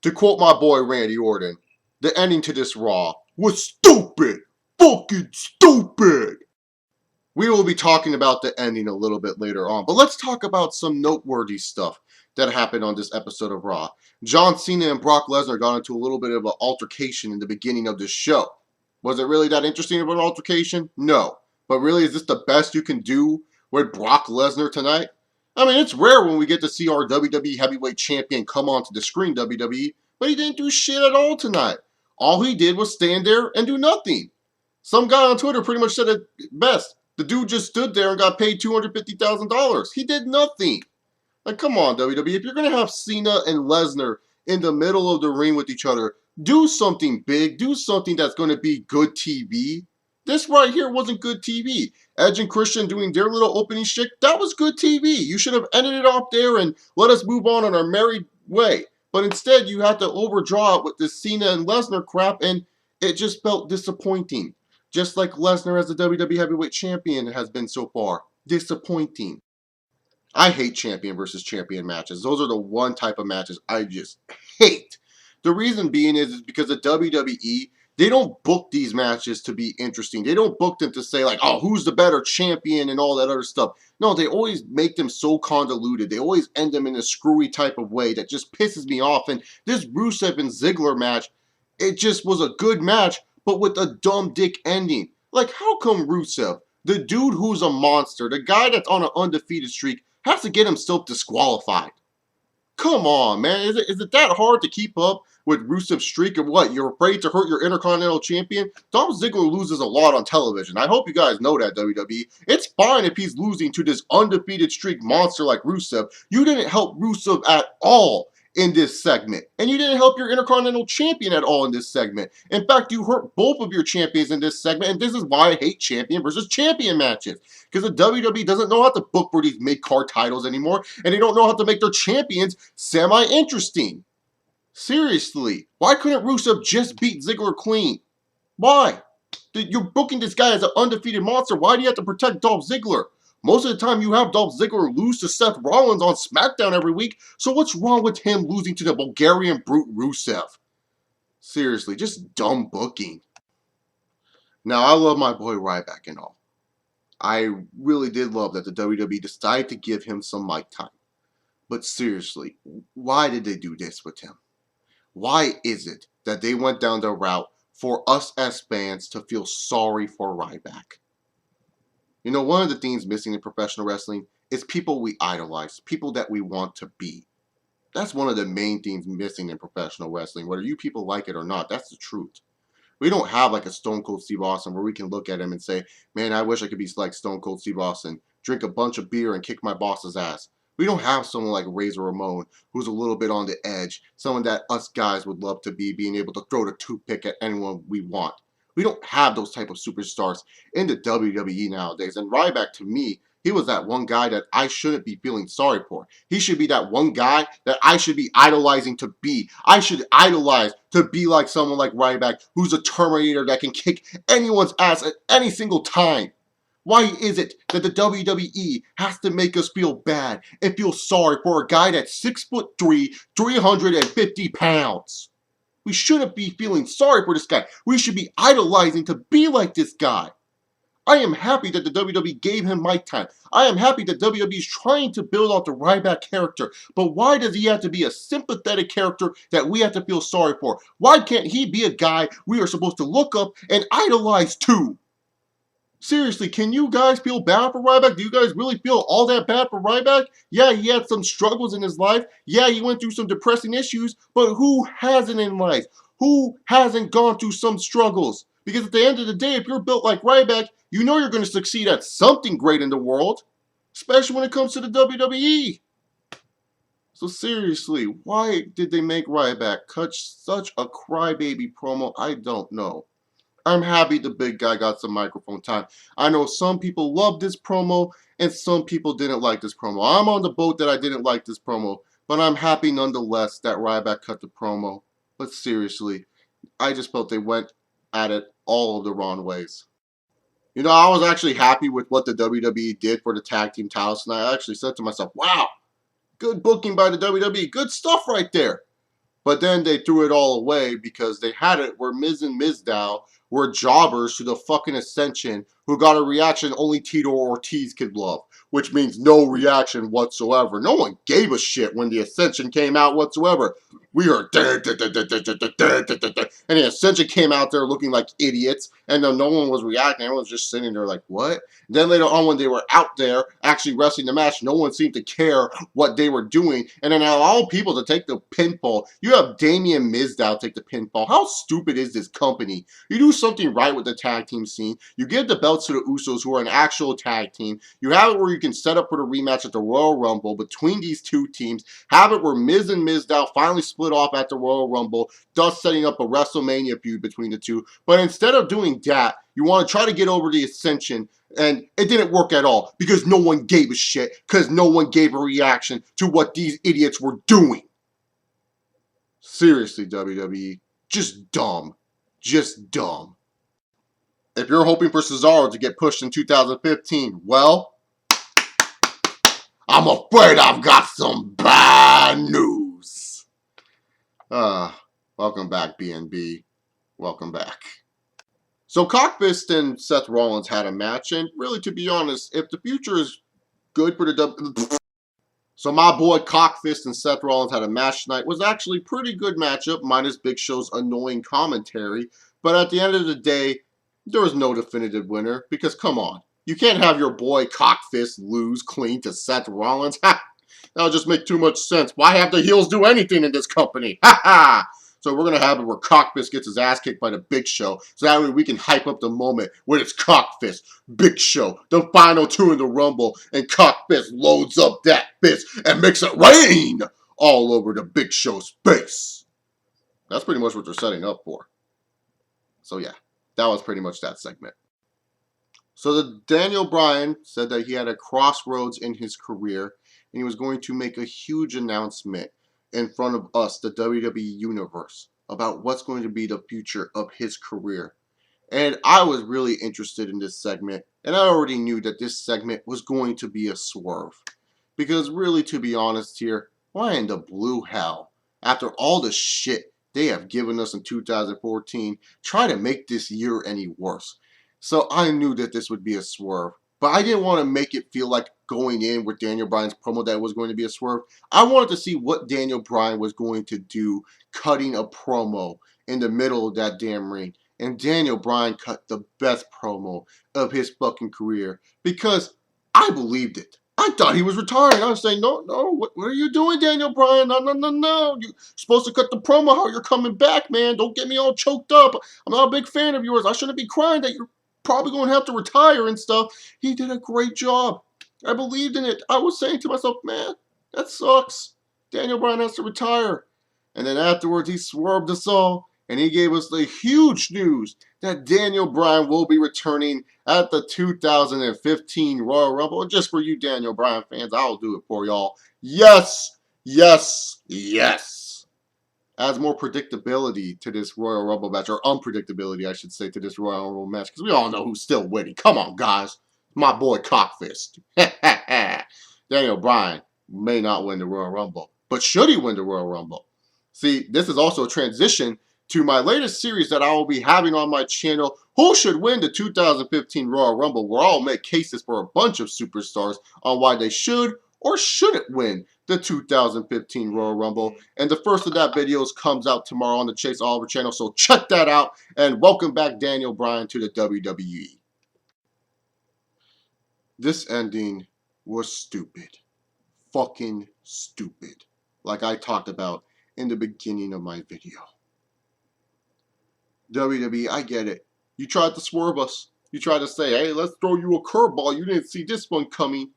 To quote my boy Randy Orton, the ending to this Raw was stupid! Fucking stupid! We will be talking about the ending a little bit later on, but let's talk about some noteworthy stuff that happened on this episode of Raw. John Cena and Brock Lesnar got into a little bit of an altercation in the beginning of this show. Was it really that interesting of an altercation? No. But really, is this the best you can do with Brock Lesnar tonight? I mean, it's rare when we get to see our WWE Heavyweight Champion come onto the screen, WWE, but he didn't do shit at all tonight. All he did was stand there and do nothing. Some guy on Twitter pretty much said it best. The dude just stood there and got paid $250,000. He did nothing. Like, come on, WWE. If you're going to have Cena and Lesnar in the middle of the ring with each other, do something big. Do something that's going to be good TV. This right here wasn't good TV. Edge and Christian doing their little opening shtick, that was good TV. You should have ended it off there and let us move on our merry way. But instead, you had to overdraw it with this Cena and Lesnar crap, and it just felt disappointing. Just like Lesnar as the WWE Heavyweight Champion has been so far. Disappointing. I hate champion versus champion matches. Those are the one type of matches I just hate. The reason being is because the WWE, they don't book these matches to be interesting. They don't book them to say like, oh, who's the better champion and all that other stuff. No, they always make them so convoluted. They always end them in a screwy type of way that just pisses me off. And this Rusev and Ziggler match, it just was a good match, but with a dumb dick ending. Like, how come Rusev, the dude who's a monster, the guy that's on an undefeated streak, has to get himself disqualified? Come on, man. Is it that hard to keep up with Rusev's streak, or what? You're afraid to hurt your Intercontinental Champion? Dolph Ziggler loses a lot on television. I hope you guys know that, WWE. It's fine if he's losing to this undefeated streak monster like Rusev. You didn't help Rusev at all in this segment. And you didn't help your Intercontinental Champion at all in this segment. In fact, you hurt both of your champions in this segment, and this is why I hate champion versus champion matches. Because the WWE doesn't know how to book for these mid-card titles anymore, and they don't know how to make their champions semi-interesting. Seriously, why couldn't Rusev just beat Ziggler clean? Why? You're booking this guy as an undefeated monster. Why do you have to protect Dolph Ziggler? Most of the time, you have Dolph Ziggler lose to Seth Rollins on SmackDown every week, so what's wrong with him losing to the Bulgarian brute Rusev? Seriously, just dumb booking. Now, I love my boy Ryback and all. I really did love that the WWE decided to give him some mic time. But seriously, why did they do this with him? Why is it that they went down the route for us as fans to feel sorry for Ryback? You know, one of the things missing in professional wrestling is people we idolize, people that we want to be. That's one of the main things missing in professional wrestling. Whether you people like it or not, that's the truth. We don't have like a Stone Cold Steve Austin where we can look at him and say, man, I wish I could be like Stone Cold Steve Austin, drink a bunch of beer and kick my boss's ass. We don't have someone like Razor Ramon who's a little bit on the edge, someone that us guys would love to be, being able to throw the toothpick at anyone we want. We don't have those type of superstars in the WWE nowadays. And Ryback, to me, he was that one guy that I shouldn't be feeling sorry for. He should be that one guy that I should be idolizing to be. I should idolize to be like someone like Ryback, who's a Terminator that can kick anyone's ass at any single time. Why is it that the WWE has to make us feel bad and feel sorry for a guy that's 6'3", 350 pounds? We shouldn't be feeling sorry for this guy. We should be idolizing to be like this guy. I am happy that the WWE gave him mic time. I am happy that WWE is trying to build out the Ryback character. But why does he have to be a sympathetic character that we have to feel sorry for? Why can't he be a guy we are supposed to look up and idolize too? Seriously, can you guys feel bad for Ryback? Do you guys really feel all that bad for Ryback? Yeah, he had some struggles in his life. Yeah, he went through some depressing issues. But who hasn't in life? Who hasn't gone through some struggles? Because at the end of the day, if you're built like Ryback, you know you're going to succeed at something great in the world. Especially when it comes to the WWE. So seriously, why did they make Ryback cut such a crybaby promo? I don't know. I'm happy the big guy got some microphone time. I know some people loved this promo and some people didn't like this promo. I'm on the boat that I didn't like this promo, but I'm happy nonetheless that Ryback cut the promo. But seriously, I just felt they went at it all of the wrong ways. You know, I was actually happy with what the WWE did for the tag team titles, and I actually said to myself, wow, good booking by the WWE. Good stuff right there. But then they threw it all away because they had it where Miz and Mizdow were jobbers to the fucking Ascension who got a reaction only Tito Ortiz could love, which means no reaction whatsoever. No one gave a shit when the Ascension came out whatsoever. We heard and the Ascension came out there looking like idiots, and then no one was reacting. Everyone was just sitting there like, what? Then later on, when they were out there actually wrestling the match, no one seemed to care what they were doing. And then all people to take the pinfall. You have Damian Mizdow take the pinfall. How stupid is this company? You do something right with the tag team scene. You give the belts to the Usos, who are an actual tag team. You have it where you can set up for the rematch at the Royal Rumble between these two teams. Have it where Miz and Mizdow finally split off at the Royal Rumble, thus setting up a WrestleMania feud between the two. But instead of doing that, you want to try to get over the Ascension, and it didn't work at all because no one gave a shit, because no one gave a reaction to what these idiots were doing. Seriously, WWE, just dumb. Just dumb. If you're hoping for Cesaro to get pushed in 2015, well, I'm afraid I've got some bad news. Welcome back, BNB. Welcome back. So Cockfist and Seth Rollins had a match, and really, to be honest, if the future is good for the So my boy Cockfist and Seth Rollins had a match tonight. It was actually a pretty good matchup, minus Big Show's annoying commentary. But at the end of the day, there was no definitive winner, because come on, you can't have your boy Cockfist lose clean to Seth Rollins. Ha! That'll just make too much sense. Why have the heels do anything in this company? Ha ha! So we're going to have it where Cockfist gets his ass kicked by the Big Show. So that way we can hype up the moment when it's Cockfist, Big Show, the final two in the Rumble, and Cockfist loads up that fist and makes it rain all over the Big Show's face. That's pretty much what they're setting up for. So yeah, that was pretty much that segment. So the Daniel Bryan said that he had a crossroads in his career, and he was going to make a huge announcement in front of us, the WWE Universe, about what's going to be the future of his career. And I was really interested in this segment, and I already knew that this segment was going to be a swerve. Because really, to be honest here, why in the blue hell, after all the shit they have given us in 2014, try to make this year any worse? So I knew that this would be a swerve. But I didn't want to make it feel like going in with Daniel Bryan's promo that it was going to be a swerve. I wanted to see what Daniel Bryan was going to do cutting a promo in the middle of that damn ring. And Daniel Bryan cut the best promo of his fucking career because I believed it. I thought he was retiring. I was saying, no, what are you doing, Daniel Bryan? No. You're supposed to cut the promo how you're coming back, man. Don't get me all choked up. I'm not a big fan of yours. I shouldn't be crying that you're probably going to have to retire and stuff. He did a great job. I believed in it. I was saying to myself, man, that sucks. Daniel Bryan has to retire. And then afterwards, he swerved us all, and he gave us the huge news that Daniel Bryan will be returning at the 2015 Royal Rumble. And just for you Daniel Bryan fans, I'll do it for y'all. Yes. Adds more predictability to this Royal Rumble match, or unpredictability, I should say, to this Royal Rumble match, because we all know who's still winning. Come on, guys. My boy Cockfist. Daniel Bryan may not win the Royal Rumble, but should he win the Royal Rumble? See, this is also a transition to my latest series that I will be having on my channel, Who Should Win the 2015 Royal Rumble, where I'll make cases for a bunch of superstars on why they should or shouldn't win the 2015 Royal Rumble. And the first of that videos comes out tomorrow on the Chase Oliver channel, so check that out. And welcome back, Daniel Bryan, to the WWE. This ending was stupid. Fucking stupid. Like I talked about in the beginning of my video. WWE, I get it. You tried to swerve us. You tried to say, hey, let's throw you a curveball. You didn't see this one coming.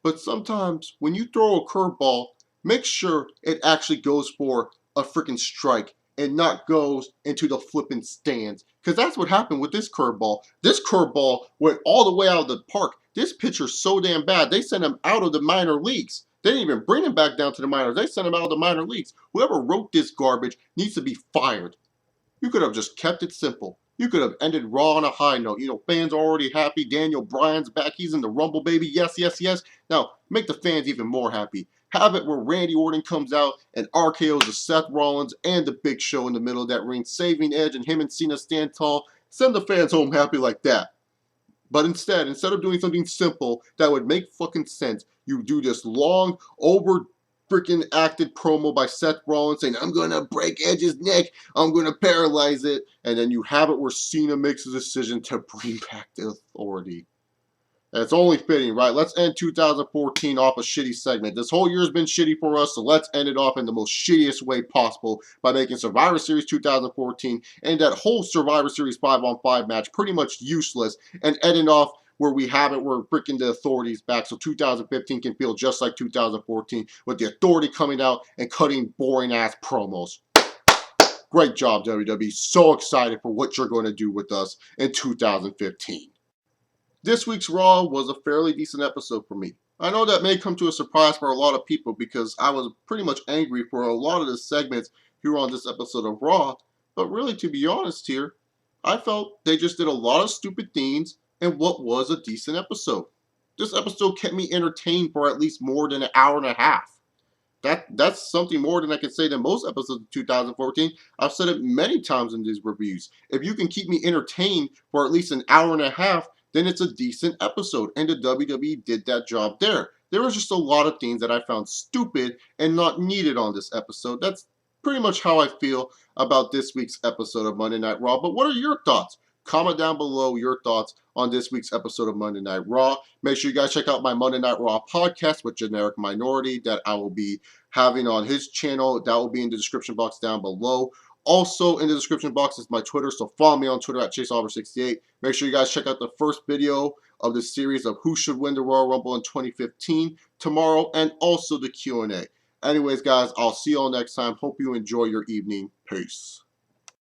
But sometimes when you throw a curveball, make sure it actually goes for a freaking strike and not goes into the flipping stands. Because that's what happened with this curveball. This curveball went all the way out of the park. This pitcher's so damn bad, they sent him out of the minor leagues. They didn't even bring him back down to the minors. They sent him out of the minor leagues. Whoever wrote this garbage needs to be fired. You could have just kept it simple. You could have ended Raw on a high note. You know, fans are already happy. Daniel Bryan's back. He's in the Rumble, baby. Yes. Now, make the fans even more happy. have it where Randy Orton comes out and RKO's the Seth Rollins and the Big Show in the middle of that ring, saving Edge, and him and Cena stand tall, send the fans home happy like that. But instead of doing something simple that would make fucking sense, you do this long, over freaking acted promo by Seth Rollins saying, I'm gonna break Edge's neck, I'm gonna paralyze it, and then you have it where Cena makes a decision to bring back the Authority. And it's only fitting, right? Let's end 2014 off a shitty segment. This whole year's been shitty for us, so let's end it off in the most shittiest way possible by making Survivor Series 2014 and that whole Survivor Series 5-on-5 match pretty much useless, and ending off where we have it where freaking the Authority's back, so 2015 can feel just like 2014 with the Authority coming out and cutting boring-ass promos. Great job, WWE. So excited for what you're going to do with us in 2015. This week's Raw was a fairly decent episode for me. I know that may come to a surprise for a lot of people because I was pretty much angry for a lot of the segments here on this episode of Raw, but really, to be honest here, I felt they just did a lot of stupid things in what was a decent episode. This episode kept me entertained for at least more than an hour and a half. That's something more than I can say than most episodes of 2014. I've said it many times in these reviews. If you can keep me entertained for at least an hour and a half, then it's a decent episode, and the WWE did that job there. There was just a lot of things that I found stupid and not needed on this episode. That's pretty much how I feel about this week's episode of Monday Night Raw. But what are your thoughts? Comment down below your thoughts on this week's episode of Monday Night Raw. Make sure you guys check out my Monday Night Raw podcast with Generic Minority that I will be having on his channel. That will be in the description box down below. Also in the description box is my Twitter, so follow me on Twitter at ChaseOliver68. Make sure you guys check out the first video of the series of who should win the Royal Rumble in 2015 tomorrow, and also the Q&A. Anyways, guys, I'll see you all next time. Hope you enjoy your evening. Peace.